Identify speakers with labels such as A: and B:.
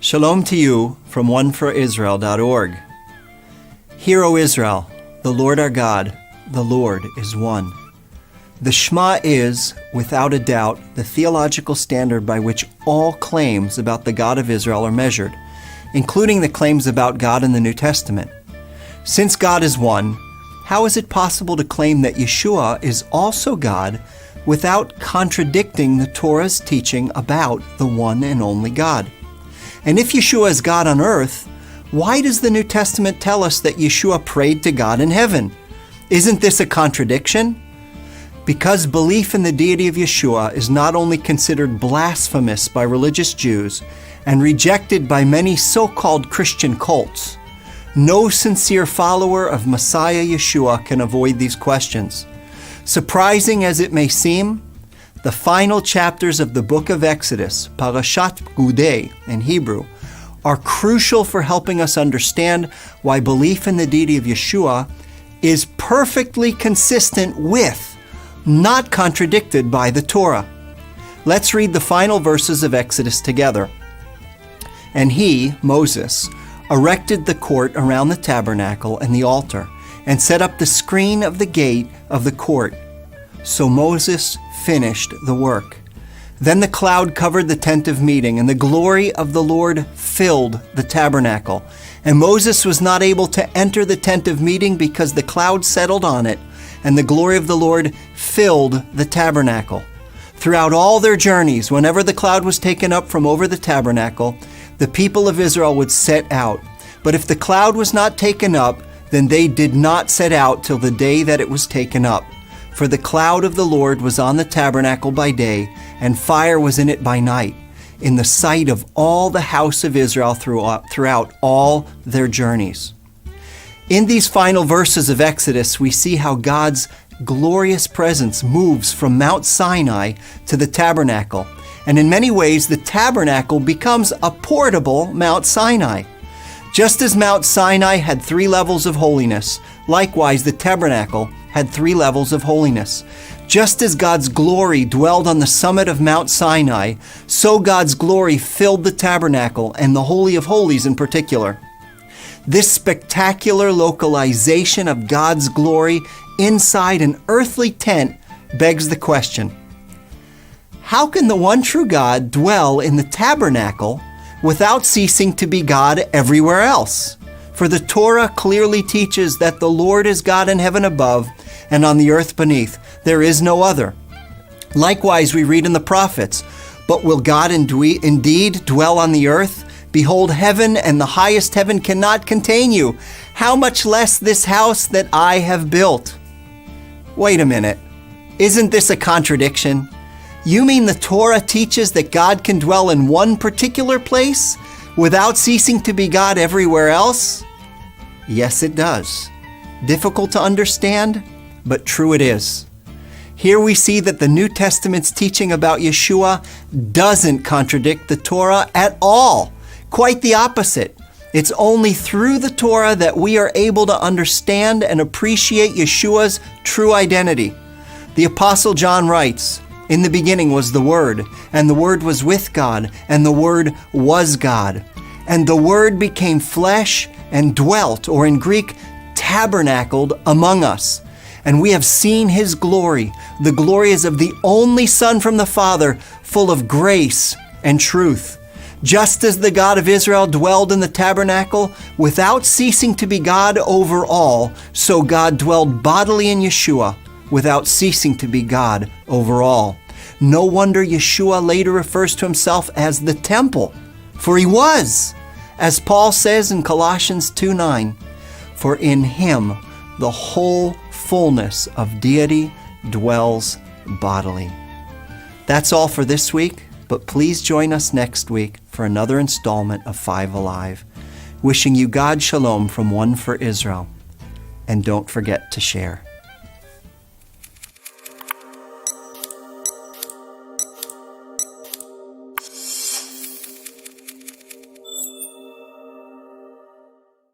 A: Shalom to you from oneforisrael.org. Hear, O Israel, the Lord our God, the Lord is one. The Shema is, without a doubt, the theological standard by which all claims about the God of Israel are measured, including the claims about God in the New Testament. Since God is one, how is it possible to claim that Yeshua is also God without contradicting the Torah's teaching about the one and only God? And if Yeshua is God on earth, why does the New Testament tell us that Yeshua prayed to God in heaven? Isn't this a contradiction? Because belief in the deity of Yeshua is not only considered blasphemous by religious Jews and rejected by many so-called Christian cults, no sincere follower of Messiah Yeshua can avoid these questions. Surprising as it may seem, the final chapters of the book of Exodus, Parashat Prkudeyi in Hebrew, are crucial for helping us understand why belief in the deity of Yeshua is perfectly consistent with, not contradicted by the Torah. Let's read the final verses of Exodus together. And he, Moses, erected the court around the tabernacle and the altar, and set up the screen of the gate of the court. So Moses finished the work. Then the cloud covered the tent of meeting, and the glory of the Lord filled the tabernacle. And Moses was not able to enter the tent of meeting because the cloud settled on it, and the glory of the Lord filled the tabernacle. Throughout all their journeys, whenever the cloud was taken up from over the tabernacle, the people of Israel would set out. But if the cloud was not taken up, then they did not set out till the day that it was taken up. For the cloud of the Lord was on the tabernacle by day, and fire was in it by night, in the sight of all the house of Israel throughout all their journeys. In these final verses of Exodus, we see how God's glorious presence moves from Mount Sinai to the tabernacle. And in many ways, the tabernacle becomes a portable Mount Sinai. Just as Mount Sinai had 3 levels of holiness, likewise the tabernacle had 3 levels of holiness. Just as God's glory dwelled on the summit of Mount Sinai, so God's glory filled the tabernacle and the Holy of Holies in particular. This spectacular localization of God's glory inside an earthly tent begs the question, how can the one true God dwell in the tabernacle without ceasing to be God everywhere else? For the Torah clearly teaches that the Lord is God in heaven above and on the earth beneath. There is no other. Likewise, we read in the prophets, but will God indeed dwell on the earth? Behold, heaven and the highest heaven cannot contain you. How much less this house that I have built? Wait a minute. Isn't this a contradiction? You mean the Torah teaches that God can dwell in one particular place without ceasing to be God everywhere else? Yes, it does. Difficult to understand, but true it is. Here we see that the New Testament's teaching about Yeshua doesn't contradict the Torah at all. Quite the opposite. It's only through the Torah that we are able to understand and appreciate Yeshua's true identity. The Apostle John writes, "In the beginning was the Word, and the Word was with God, and the Word was God. And the Word became flesh and dwelt," or in Greek, tabernacled among us. "And we have seen His glory. The glory is of the only Son from the Father, full of grace and truth." Just as the God of Israel dwelled in the tabernacle without ceasing to be God over all, so God dwelled bodily in Yeshua without ceasing to be God over all. No wonder Yeshua later refers to himself as the temple, for he was, as Paul says in Colossians 2:9, "For in him the whole fullness of deity dwells bodily." That's all for this week, but please join us next week for another installment of 5 Alive. Wishing you God shalom from One for Israel. And don't forget to share.